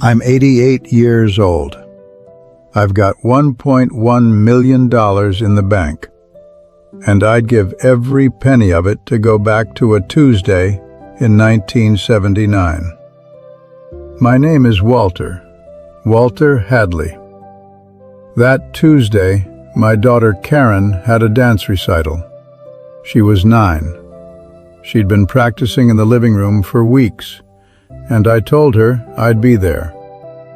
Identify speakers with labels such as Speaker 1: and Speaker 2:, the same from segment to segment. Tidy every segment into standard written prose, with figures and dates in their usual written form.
Speaker 1: I'm 88 years old. I've got $1.1 million in the bank, and I'd give every penny of it to go back to a Tuesday in 1979. My name is Walter Hadley. That Tuesday, my daughter Karen had a dance recital. She was 9. She'd been practicing in the living room for weeks, and I told her I'd be there.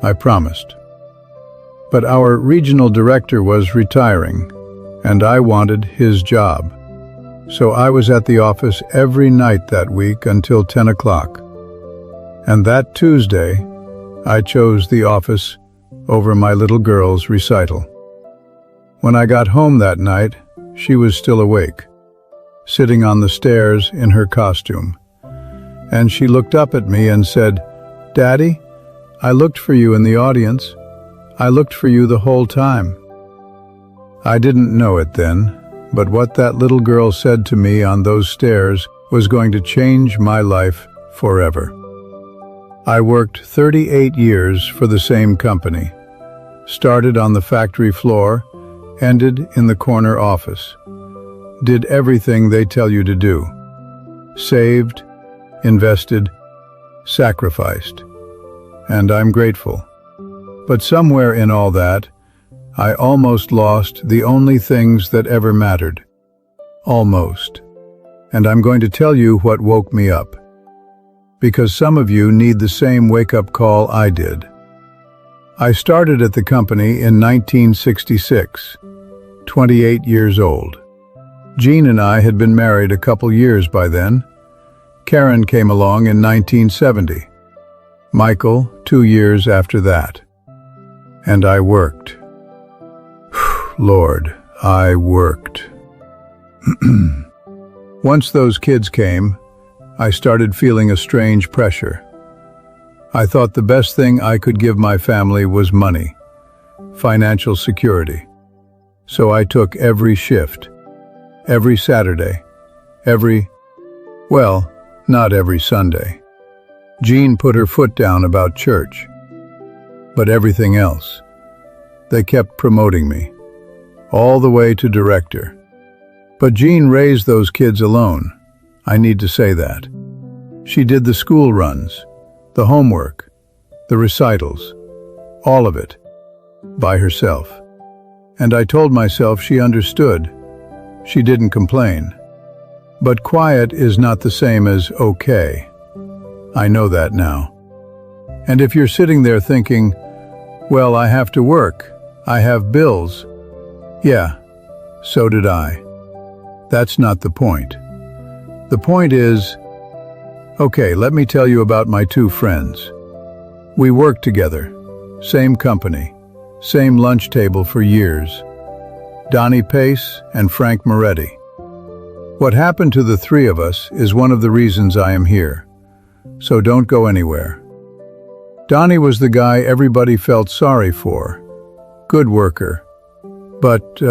Speaker 1: I promised. But our regional director was retiring, and I wanted his job. So I was at the office every night that week until 10 o'clock. And that Tuesday, I chose the office over my little girl's recital. When I got home that night, she was still awake, sitting on the stairs in her costume. And she looked up at me and said, "Daddy, I looked for you in the audience. I looked for you the whole time." I didn't know it then, but what that little girl said to me on those stairs was going to change my life forever. I worked 38 years for the same company. Started on the factory floor, ended in the corner office. Did everything they tell you to do. Saved, invested, sacrificed. And I'm grateful. But somewhere in all that, I almost lost the only things that ever mattered. Almost. And I'm going to tell you what woke me up. Because some of you need the same wake-up call I did. I started at the company in 1966, 28 years old. Jean and I had been married a couple years by then. Karen came along in 1970. Michael, 2 years after that. And I worked. Lord, I worked. Once those kids came, I started feeling a strange pressure. I thought the best thing I could give my family was money, financial security. So I took every shift, every Saturday, not every Sunday. Jean put her foot down about church, but everything else. They kept promoting me, all the way to director. But Jean raised those kids alone. I need to say that. She did the school runs, the homework, the recitals, all of it, by herself. And I told myself she understood. She didn't complain. But quiet is not the same as okay. I know that now. And if you're sitting there thinking, well, I have to work, I have bills. Yeah, so did I. That's not the point. The point is, okay, let me tell you about my 2 friends. We worked together, same company, same lunch table for years. Donnie Pace and Frank Moretti. What happened to the 3 of us is one of the reasons I am here. So don't go anywhere. Donnie was the guy everybody felt sorry for. Good worker. But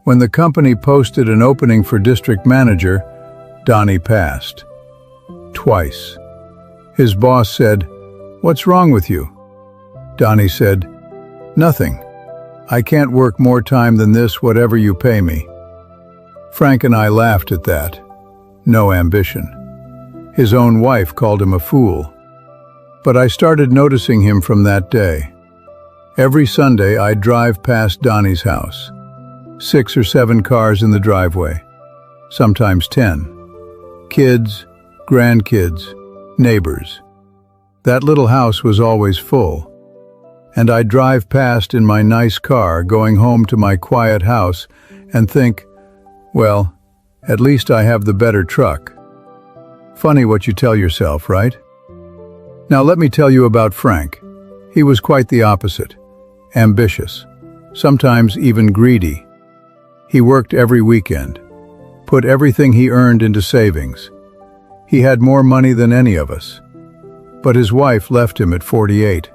Speaker 1: when the company posted an opening for district manager, Donnie passed. Twice. His boss said, "What's wrong with you?" Donnie said, "Nothing. I can't work more time than this, whatever you pay me." Frank and I laughed at that. No ambition. His own wife called him a fool. But I started noticing him from that day. Every Sunday I'd drive past Donnie's house. 6 or 7 cars in the driveway. Sometimes 10. Kids, grandkids, neighbors. That little house was always full. And I'd drive past in my nice car going home to my quiet house and think, well, at least I have the better truck. Funny what you tell yourself, right? Now let me tell you about Frank. He was quite the opposite. Ambitious. Sometimes even greedy. He worked every weekend. Put everything he earned into savings. He had more money than any of us. But his wife left him at 48.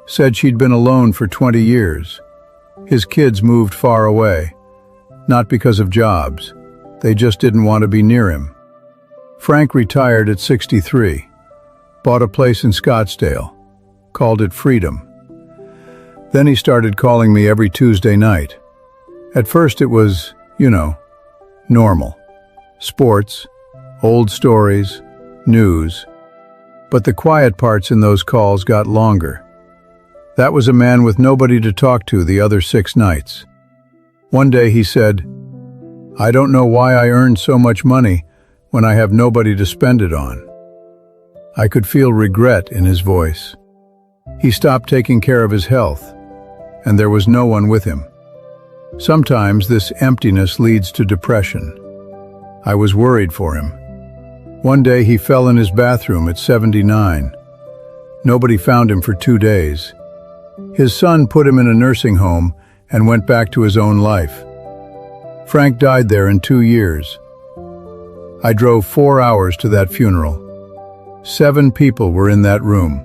Speaker 1: Said she'd been alone for 20 years. His kids moved far away. Not because of jobs. They just didn't want to be near him. Frank retired at 63. Bought a place in Scottsdale. called it freedom. Then he started calling me every Tuesday night. At first it was, normal. Sports, old stories, news. But the quiet parts in those calls got longer. That was a man with nobody to talk to the other 6 nights. One day he said, "I don't know why I earn so much money when I have nobody to spend it on." I could feel regret in his voice. He stopped taking care of his health, and there was no one with him. Sometimes this emptiness leads to depression. I was worried for him. One day he fell in his bathroom at 79. Nobody found him for 2 days. His son put him in a nursing home and went back to his own life. Frank died there in 2 years. I drove 4 hours to that funeral. 7 people were in that room.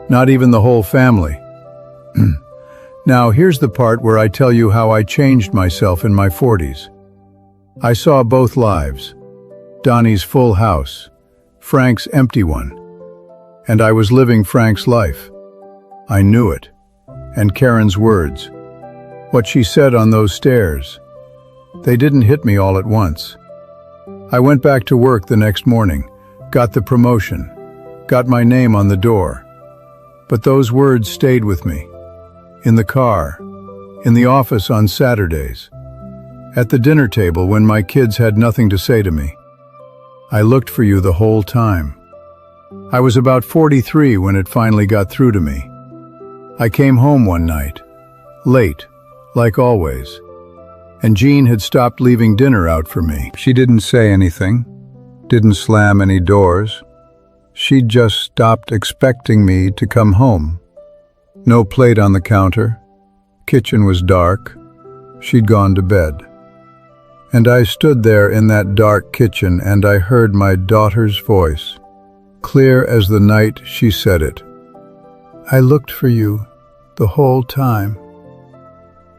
Speaker 1: Not even the whole family. Now here's the part where I tell you how I changed myself in my 40s. I saw both lives. Donnie's full house, Frank's empty one. And I was living Frank's life. I knew it. And Karen's words. What she said on those stairs. They didn't hit me all at once. I went back to work the next morning, got the promotion, got my name on the door. But those words stayed with me. In the car, in the office on Saturdays, at the dinner table when my kids had nothing to say to me. I looked for you the whole time. I was about 43 when it finally got through to me. I came home one night, late, like always, and Jean had stopped leaving dinner out for me. She didn't say anything, didn't slam any doors. She'd just stopped expecting me to come home. No plate on the counter. Kitchen was dark. She'd gone to bed. And I stood there in that dark kitchen and I heard my daughter's voice, clear as the night she said it. "I looked for you the whole time."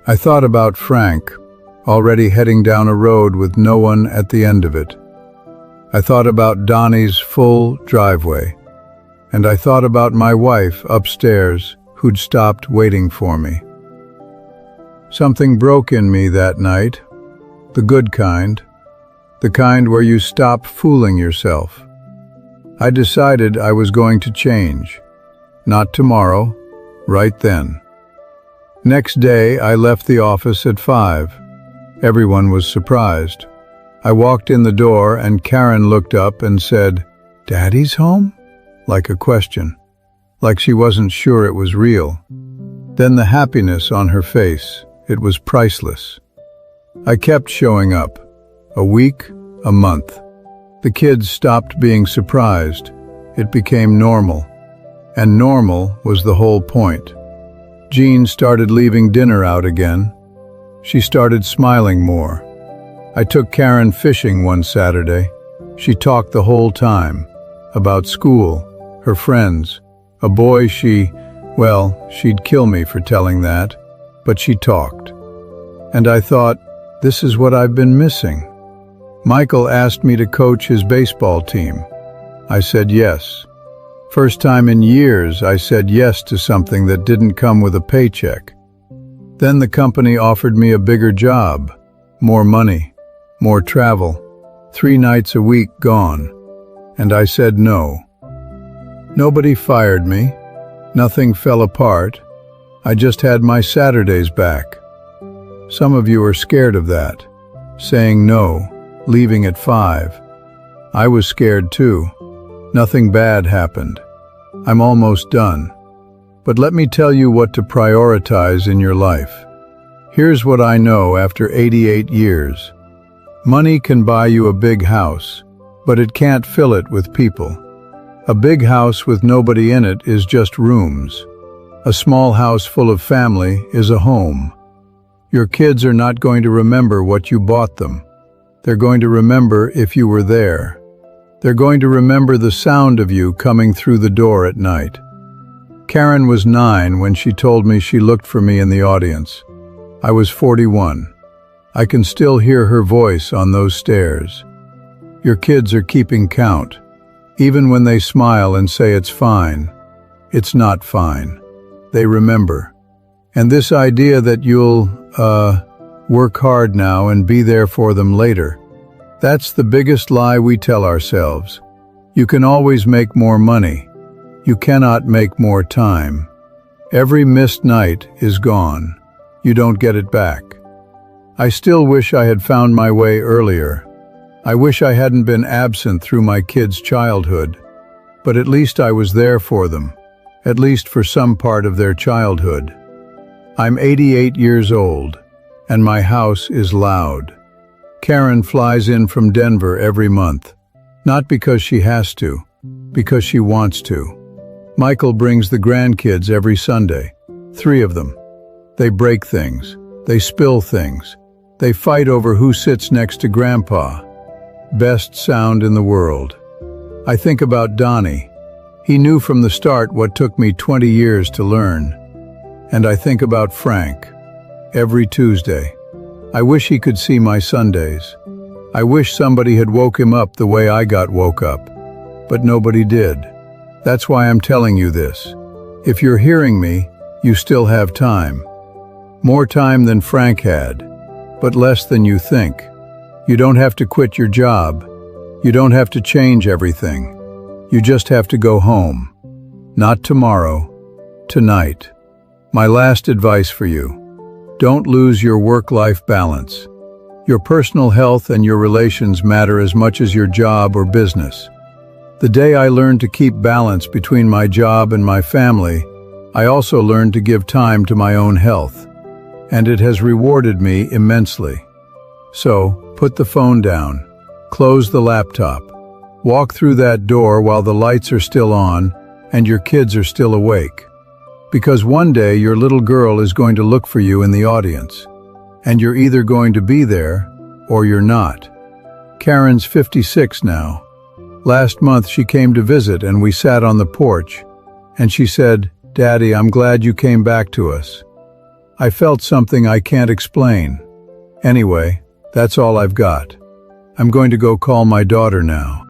Speaker 1: I thought about Frank, already heading down a road with no one at the end of it. I thought about Donnie's full driveway, and I thought about my wife upstairs who'd stopped waiting for me. Something broke in me that night, the good kind, the kind where you stop fooling yourself. I decided I was going to change. Not tomorrow, right then. Next day, I left the office at 5. Everyone was surprised. I walked in the door and Karen looked up and said, "Daddy's home?" Like a question, like she wasn't sure it was real. Then the happiness on her face, it was priceless. I kept showing up. A week, a month. The kids stopped being surprised. It became normal. And normal was the whole point. Jean started leaving dinner out again. She started smiling more. I took Karen fishing one Saturday. She talked the whole time. About school, her friends, a boy she'd kill me for telling that, but she talked. And I thought, this is what I've been missing. Michael asked me to coach his baseball team. I said yes. First time in years I said yes to something that didn't come with a paycheck. Then the company offered me a bigger job, more money, more travel, 3 nights a week gone, and I said no. Nobody fired me, nothing fell apart, I just had my Saturdays back. Some of you are scared of that, saying no, leaving at 5. I was scared too. Nothing bad happened. I'm almost done. But let me tell you what to prioritize in your life. Here's what I know after 88 years. Money can buy you a big house, but it can't fill it with people. A big house with nobody in it is just rooms. A small house full of family is a home. Your kids are not going to remember what you bought them. They're going to remember if you were there. They're going to remember the sound of you coming through the door at night. Karen was 9 when she told me she looked for me in the audience. I was 41. I can still hear her voice on those stairs. Your kids are keeping count, even when they smile and say it's fine. it's not fine. They remember. And this idea that you'll, work hard now and be there for them later, that's the biggest lie we tell ourselves. You can always make more money. You cannot make more time. Every missed night is gone. You don't get it back. I still wish I had found my way earlier. I wish I hadn't been absent through my kids' childhood, but at least I was there for them, at least for some part of their childhood. I'm 88 years old, and my house is loud. Karen flies in from Denver every month, not because she has to, because she wants to. Michael brings the grandkids every Sunday, 3 of them. They break things, they spill things, they fight over who sits next to Grandpa. Best sound in the world. I think about Donnie. He knew from the start what took me 20 years to learn. And I think about Frank. Every Tuesday. I wish he could see my Sundays. I wish somebody had woke him up the way I got woke up. But nobody did. That's why I'm telling you this. If you're hearing me, you still have time. More time than Frank had, but less than you think. You don't have to quit your job. You don't have to change everything. You just have to go home. Not tomorrow, tonight. My last advice for you. Don't lose your work-life balance. Your personal health and your relations matter as much as your job or business. The day I learned to keep balance between my job and my family, I also learned to give time to my own health. And it has rewarded me immensely. So, put the phone down. Close the laptop. Walk through that door while the lights are still on and your kids are still awake. Because one day your little girl is going to look for you in the audience. And you're either going to be there or you're not. Karen's 56 now. Last month she came to visit and we sat on the porch. And she said, "Daddy, I'm glad you came back to us." I felt something I can't explain. Anyway, that's all I've got. I'm going to go call my daughter now.